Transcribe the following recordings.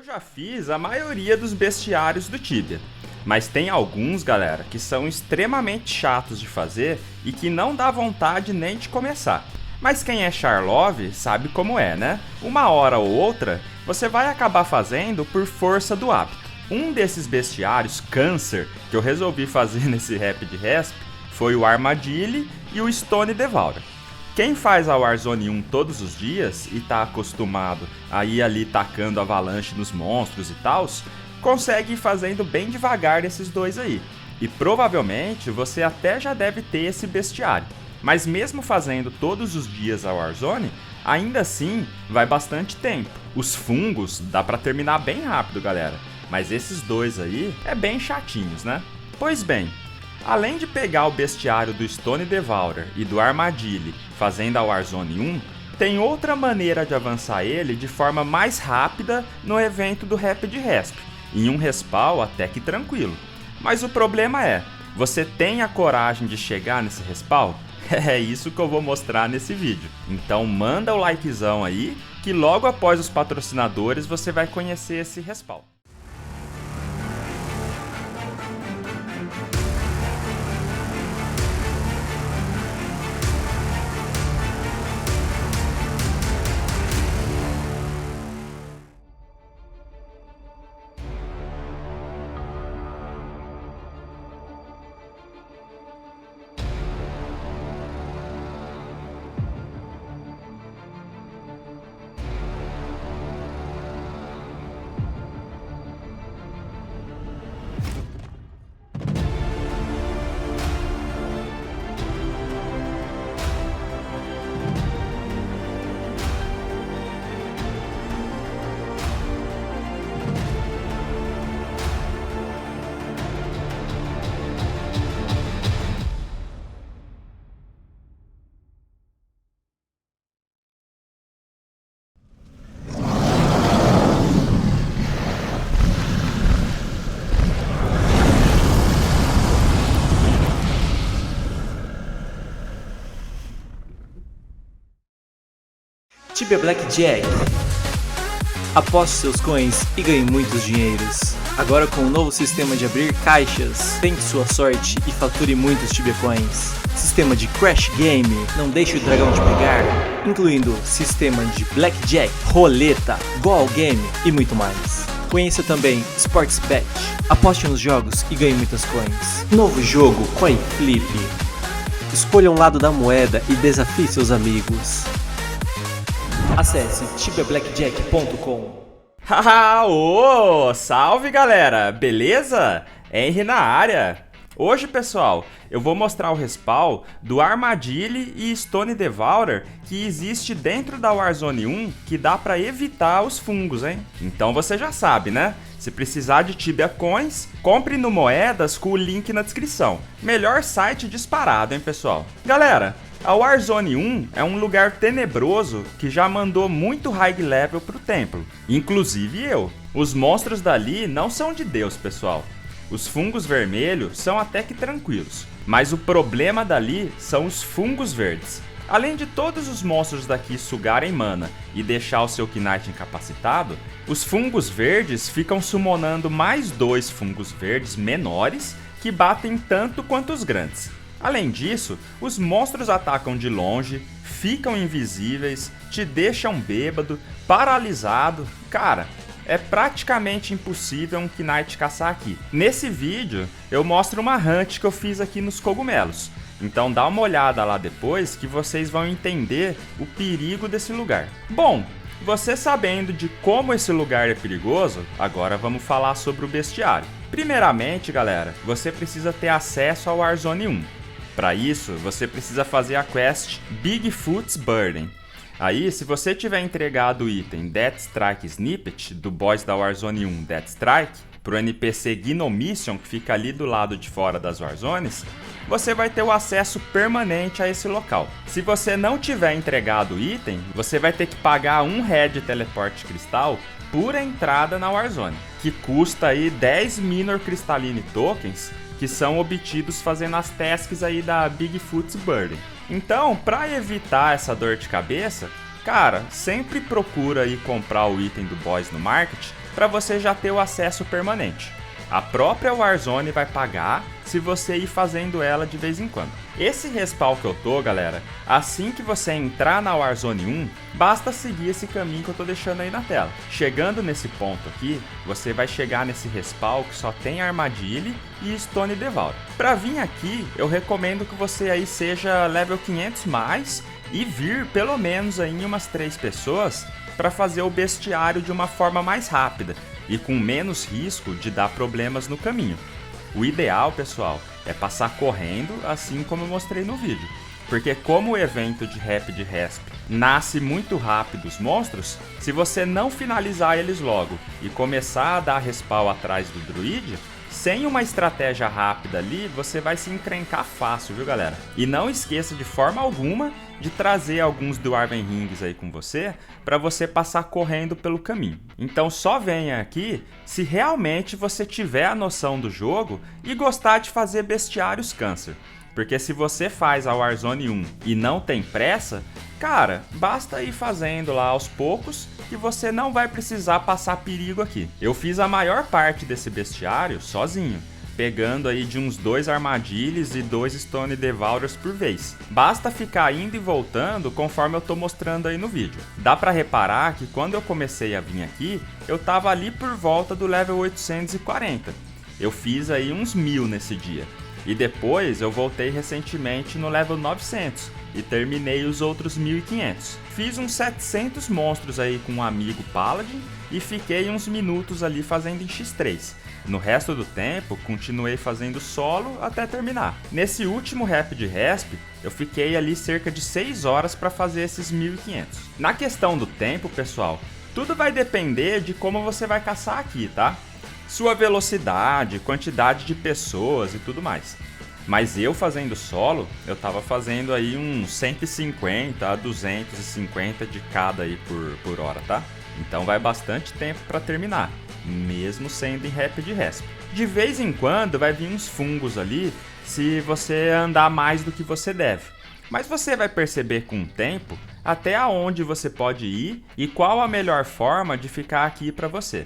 Eu já fiz a maioria dos bestiários do Tibia, mas tem alguns, galera, que são extremamente chatos de fazer e que não dá vontade nem de começar. Mas quem é Charlove sabe como é, né? Uma hora ou outra, você vai acabar fazendo por força do hábito. Um desses bestiários, Câncer, que eu resolvi fazer nesse Rapid Resp, foi o Armadilli e o Stone Devourer. Quem faz a Warzone 1 todos os dias e tá acostumado a ir ali tacando avalanche nos monstros e tals, consegue ir fazendo bem devagar esses dois aí. E provavelmente você até já deve ter esse bestiário. Mas mesmo fazendo todos os dias a Warzone, ainda assim vai bastante tempo. Os fungos dá pra terminar bem rápido, galera. Mas esses dois aí é bem chatinhos, né? Pois bem, além de pegar o bestiário do Stone Devourer e do Armadilli fazendo a Warzone 1, tem outra maneira de avançar ele de forma mais rápida no evento do Rapid Resp, em um respawn até que tranquilo. Mas o problema é, você tem a coragem de chegar nesse respawn? É isso que eu vou mostrar nesse vídeo. Então manda o likezão aí, que logo após os patrocinadores você vai conhecer esse respawn. Tibia Blackjack. Aposte seus coins e ganhe muitos dinheiros. Agora com um novo sistema de abrir caixas, tente sua sorte e fature muitos Tibia Coins. Sistema de Crash Game, não deixe o dragão te pegar, incluindo sistema de Blackjack, roleta, Goal Game e muito mais. Conheça também Sports Bet. Aposte nos jogos e ganhe muitas coins. Novo jogo Coin Flip. Escolha um lado da moeda e desafie seus amigos. Acesse tibiablackjack.com. Haha, ô, salve galera, beleza? Henry na área. Hoje, pessoal, eu vou mostrar o respawn do Armadilli e Stone Devourer que existe dentro da Warzone 1 que dá pra evitar os fungos, hein? Então você já sabe, né? Se precisar de Tibia Coins, compre no Moedas com o link na descrição. Melhor site disparado, hein, pessoal? Galera, a Warzone 1 é um lugar tenebroso que já mandou muito high level pro templo, inclusive eu. Os monstros dali não são de Deus, pessoal. Os fungos vermelhos são até que tranquilos, mas o problema dali são os fungos verdes. Além de todos os monstros daqui sugarem mana e deixar o seu Knight incapacitado, os fungos verdes ficam summonando mais 2 fungos verdes menores que batem tanto quanto os grandes. Além disso, os monstros atacam de longe, ficam invisíveis, te deixam bêbado, paralisado. Cara, é praticamente impossível um Knight caçar aqui. Nesse vídeo, eu mostro uma hunt que eu fiz aqui nos cogumelos. Então dá uma olhada lá depois que vocês vão entender o perigo desse lugar. Bom, você sabendo de como esse lugar é perigoso, agora vamos falar sobre o bestiário. Primeiramente, galera, você precisa ter acesso ao Warzone 1. Para isso, você precisa fazer a quest Bigfoot's Burden. Aí, se você tiver entregado o item Death Strike Snippet do boss da Warzone 1 Death Strike pro NPC Gnomition, que fica ali do lado de fora das Warzones, você vai ter o acesso permanente a esse local. Se você não tiver entregado o item, você vai ter que pagar 1 Red Teleport Cristal por entrada na Warzone, que custa aí 10 Minor Crystalline Tokens, que são obtidos fazendo as tasks aí da Bigfoot's Burden. Então, para evitar essa dor de cabeça, cara, sempre procura aí comprar o item do boss no market para você já ter o acesso permanente. A própria Warzone vai pagar se você ir fazendo ela de vez em quando. Esse respawn que eu tô, galera, assim que você entrar na Warzone 1, basta seguir esse caminho que eu tô deixando aí na tela. Chegando nesse ponto aqui, você vai chegar nesse respawn que só tem Armadilha e Stone Devourer. Para vir aqui, eu recomendo que você aí seja level 500 mais e vir pelo menos aí em umas 3 pessoas para fazer o bestiário de uma forma mais rápida e com menos risco de dar problemas no caminho. O ideal, pessoal, é passar correndo, assim como eu mostrei no vídeo. Porque como o evento de Rapid Resp nasce muito rápido os monstros, se você não finalizar eles logo e começar a dar respawn atrás do druid, sem uma estratégia rápida ali, você vai se encrencar fácil, viu, galera? E não esqueça de forma alguma de trazer alguns Dwarven Rings aí com você, para você passar correndo pelo caminho. Então só venha aqui se realmente você tiver a noção do jogo e gostar de fazer bestiários câncer. Porque se você faz a Warzone 1 e não tem pressa, cara, basta ir fazendo lá aos poucos que você não vai precisar passar perigo aqui. Eu fiz a maior parte desse bestiário sozinho, pegando aí de uns 2 armadilhas e 2 Stone Devourers por vez. Basta ficar indo e voltando conforme eu tô mostrando aí no vídeo. Dá pra reparar que quando eu comecei a vir aqui, eu tava ali por volta do level 840. Eu fiz aí uns 1000 nesse dia. E depois eu voltei recentemente no level 900 e terminei os outros 1500. Fiz uns 700 monstros aí com um amigo Paladin e fiquei uns minutos ali fazendo em X3. No resto do tempo, continuei fazendo solo até terminar. Nesse último Rapid Resp, eu fiquei ali cerca de 6 horas para fazer esses 1500. Na questão do tempo, pessoal, tudo vai depender de como você vai caçar aqui, tá? Sua velocidade, quantidade de pessoas e tudo mais. Mas eu fazendo solo, eu tava fazendo aí uns 150 a 250 de cada aí por hora, tá? Então vai bastante tempo para terminar, mesmo sendo em Rapid Resp. De vez em quando vai vir uns fungos ali se você andar mais do que você deve. Mas você vai perceber com o tempo até aonde você pode ir e qual a melhor forma de ficar aqui para você.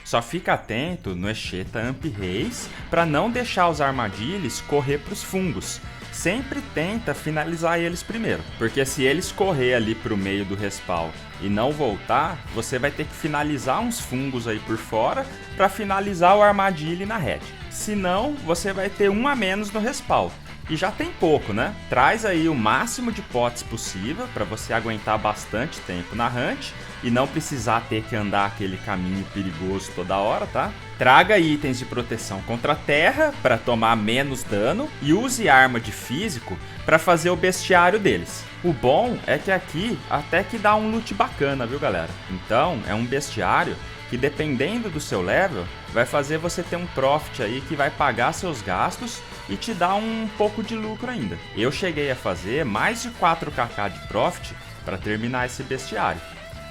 Só fica atento no Esheta Amp Reis para não deixar os armadilhas correr para os fungos. Sempre tenta finalizar eles primeiro, porque se eles correr ali para o meio do respawn e não voltar, você vai ter que finalizar uns fungos aí por fora para finalizar o armadilha na red. Senão, você vai ter um a menos no respawn. E já tem pouco, né? Traz aí o máximo de potes possível para você aguentar bastante tempo na hunt e não precisar ter que andar aquele caminho perigoso toda hora, tá? Traga itens de proteção contra a terra para tomar menos dano e use arma de físico para fazer o bestiário deles. O bom é que aqui até que dá um loot bacana, viu, galera? Então é um bestiário que, dependendo do seu level, vai fazer você ter um profit aí que vai pagar seus gastos e te dar um pouco de lucro ainda. Eu cheguei a fazer mais de 4kk de profit para terminar esse bestiário.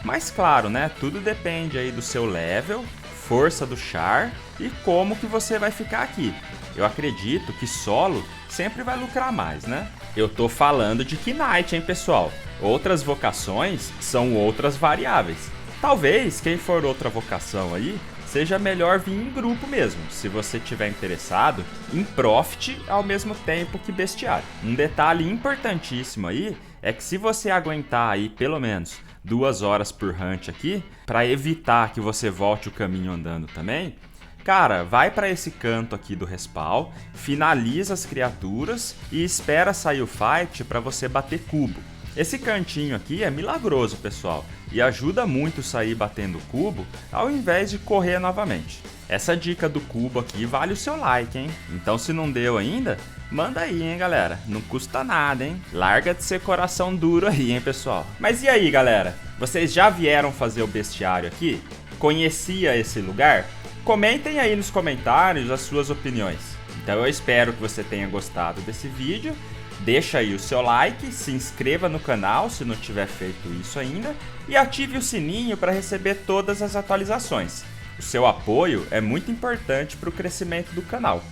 Mas claro, né, tudo depende aí do seu level, força do char e como que você vai ficar aqui. Eu acredito que solo sempre vai lucrar mais, né? Eu tô falando de Knight, hein, pessoal? Outras vocações são outras variáveis. Talvez quem for outra vocação aí seja melhor vir em grupo mesmo, se você estiver interessado em profit ao mesmo tempo que bestiário. Um detalhe importantíssimo aí é que se você aguentar aí pelo menos 2 horas por hunt aqui, para evitar que você volte o caminho andando também, cara, vai para esse canto aqui do respawn, finaliza as criaturas e espera sair o fight para você bater cubo. Esse cantinho aqui é milagroso, pessoal, e ajuda muito sair batendo cubo ao invés de correr novamente. Essa dica do cubo aqui vale o seu like, hein? Então se não deu ainda, manda aí, hein, galera? Não custa nada, hein? Larga de ser coração duro aí, hein, pessoal? Mas e aí, galera? Vocês já vieram fazer o bestiário aqui? Conhecia esse lugar? Comentem aí nos comentários as suas opiniões. Então eu espero que você tenha gostado desse vídeo. Deixa aí o seu like, se inscreva no canal se não tiver feito isso ainda e ative o sininho para receber todas as atualizações. O seu apoio é muito importante para o crescimento do canal.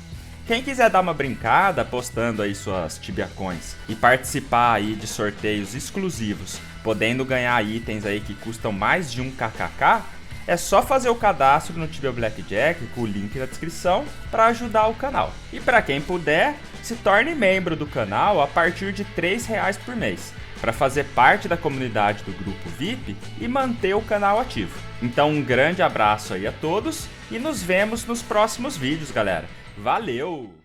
Quem quiser dar uma brincada apostando aí suas Tibia Coins e participar aí de sorteios exclusivos, podendo ganhar itens aí que custam mais de 1kk, é só fazer o cadastro no Tibia Blackjack com o link na descrição para ajudar o canal. E para quem puder, se torne membro do canal a partir de R$3 por mês, para fazer parte da comunidade do grupo VIP e manter o canal ativo. Então um grande abraço aí a todos e nos vemos nos próximos vídeos, galera. Valeu!